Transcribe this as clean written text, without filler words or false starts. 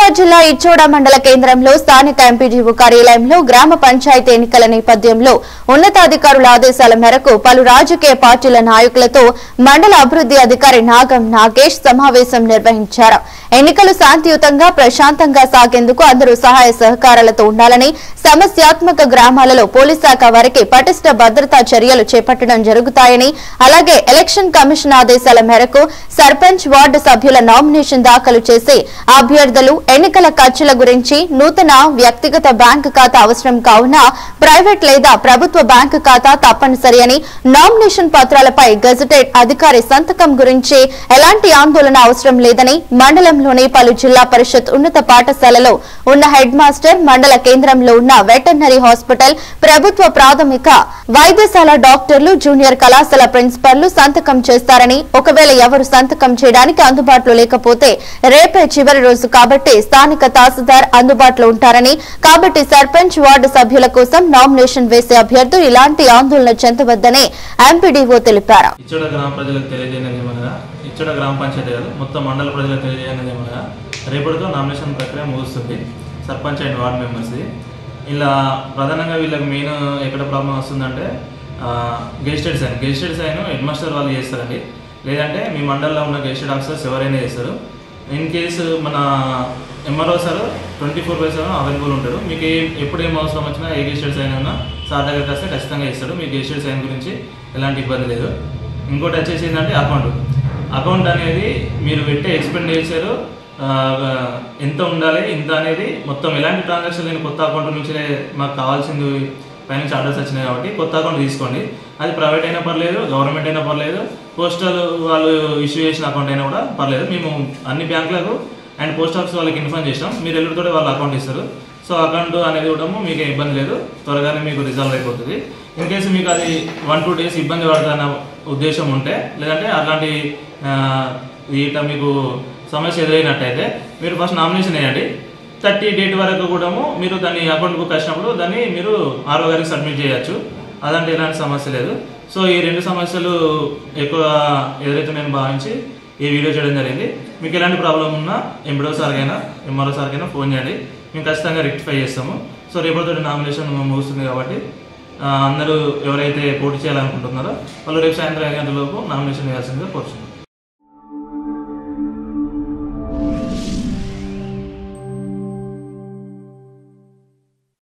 నిజామాబాద్ జిల్లా ఇచ్చోడ మండల కేంద్రంలో స్థానిక ఎంపీడీఓ కార్యాలయంలో గ్రామ పంచాయతీ ఎన్నికల నేపథ్యంలో ఉన్నతాధికారుల ఆదేశాల మేరకు పలు రాజకీయ పార్టీల నాయకులతో మండల అభివృద్ధి అధికారి నాగం నాగేష్ సమావేశం నిర్వహించారు. ఎన్నికలు శాంతియుతంగా ప్రశాంతంగా సాగేందుకు అందరూ సహాయ సహకారాలతో ఉండాలని, సమస్యాత్మక గ్రామాలలో పోలీస్ శాఖ వారికి పటిష్ట భద్రతా చర్యలు చేపట్టడం జరుగుతాయని, అలాగే ఎలక్షన్ కమిషన్ ఆదేశాల మేరకు సర్పంచ్ వార్డు సభ్యుల నామినేషన్ దాఖలు చేసి అభ్యర్థులు ఎన్నికల ఖర్చుల గురించి నూతన వ్యక్తిగత బ్యాంకు ఖాతా అవసరం కావున ప్రైవేట్ లేదా ప్రభుత్వ బ్యాంకు ఖాతా తప్పనిసరి అని, నామినేషన్ పత్రాలపై గెజెటెడ్ అధికారి సంతకం గురించి ఎలాంటి ఆందోళన అవసరం లేదని మండలంలోని పలు జిల్లా పరిషత్ ఉన్నత పాఠశాలలో ఉన్న హెడ్ మాస్టర్, మండల కేంద్రంలో ఉన్న వెటర్నరీ హాస్పిటల్, ప్రభుత్వ ప్రాథమిక వైద్యశాల డాక్టర్లు, జూనియర్ కళాశాల ప్రిన్సిపల్లు సంతకం చేస్తారని, ఒకవేళ ఎవరు సంతకం చేయడానికి అందుబాటులో లేకపోతే రేపే చివరి రోజు కాబట్టి స్థానిక తహసీల్దార్ అందుబాటులో ఉంటారని, కాబట్టి సర్పంచ్ వార్డు సభ్యుల కోసం నామినేషన్ వేసే అభ్యర్థులు ఇలాంటి ఆందోళన చెందవద్దని ఎంపీడీఓ తెలిపారు. ఇచ్చోడ గ్రామ ప్రజలకు తెలియజేయనిదేమనగా, ఇచ్చోడ గ్రామ పంచాయతీ కాదు మొత్తం మండల ప్రజలకు తెలియజేయనిదేమనగా, రేపటితో నామినేషన్ ప్రక్రియ ముగుస్తుంది. సర్పంచ్ అండ్ వార్డు మెంబర్స్ది ఇలా ప్రధానంగా వీళ్ళకి మెయిన్ ఎక్కడ ప్రాబ్లం వస్తుందంటే గెజిటెడ్ సైన్ హెడ్ మాస్టర్ వాళ్ళు చేస్తారండి, లేదంటే మీ మండలంలో ఉన్న గెజిటెడ్ ఆఫీసర్స్ ఎవరైనా చేస్తారు. ఇన్ కేసు మన ఎంఆర్ఓ సార్ 24/7 అవైలబుల్ ఉంటారు. మీకు ఎప్పుడు ఏం అవసరం వచ్చినా ఏ గెజిటెడ్ సైన్ ఉన్నా సార్ దగ్గరికి వస్తే ఖచ్చితంగా ఇస్తాడు. మీ గెజిటెడ్ సైన్ గురించి ఎలాంటి ఇబ్బంది లేదు. ఇంకోటి వచ్చేసి ఏంటంటే అకౌంట్ అనేది మీరు పెట్టే ఎక్స్పెండిచర్ ఎంత ఉండాలి ఇంత అనేది మొత్తం ఎలాంటి ట్రాన్సాక్షన్ లేని కొత్త అకౌంట్ నుంచి మాకు కావాల్సింది పైనుంచి ఆర్డర్స్ వచ్చినాయి కాబట్టి కొత్త అకౌంట్ తీసుకోండి. అది ప్రైవేట్ అయినా పర్లేదు, గవర్నమెంట్ అయినా పర్లేదు, పోస్టల్ వాళ్ళు ఇష్యూ చేసిన అకౌంట్ అయినా కూడా పర్లేదు. మేము అన్ని బ్యాంకులకు అండ్ పోస్ట్ ఆఫీస్ వాళ్ళకి ఇన్ఫార్మ్ చేసినాం. మీరు ఎల్లుడితో వాళ్ళు అకౌంట్ ఇస్తారు. సో అకౌంట్ అనేది కూడా మీకు ఇబ్బంది లేదు, త్వరగానే మీకు రిజాల్వ్ అయిపోతుంది. ఇన్ కేసు మీకు అది 1-2 days ఇబ్బంది పడుతున్న ఉద్దేశం ఉంటే, లేదంటే అలాంటి మీకు సమస్య ఎదురైనట్టయితే మీరు ఫస్ట్ నామినేషన్ వేయండి. 30 date వరకు కూడా మీరు దాన్ని అకౌంట్ బుక్ వచ్చినప్పుడు దాన్ని మీరు ఆర్ఓ గారికి సబ్మిట్ చేయొచ్చు. అదంటే ఎలాంటి సమస్య లేదు. సో ఈ 2 సమస్యలు ఎక్కువ ఎదురైతే నేను భావించి ఈ వీడియో చేయడం జరిగింది. మీకు ఎలాంటి ప్రాబ్లం ఉన్నా ఎంపీడీఓ సార్కైనా ఎంఆర్ఓ సార్కైనా ఫోన్ చేయండి, మేము ఖచ్చితంగా రెక్టిఫై చేస్తాము. సో రేపటితో నామినేషన్ ముగుస్తుంది కాబట్టి అందరూ ఎవరైతే పోటీ చేయాలనుకుంటున్నారో వాళ్ళు రేపు సాయంత్రం 5 గంటల లోపు నామినేషన్ వేయాల్సిందిగా కోరుతున్నాం.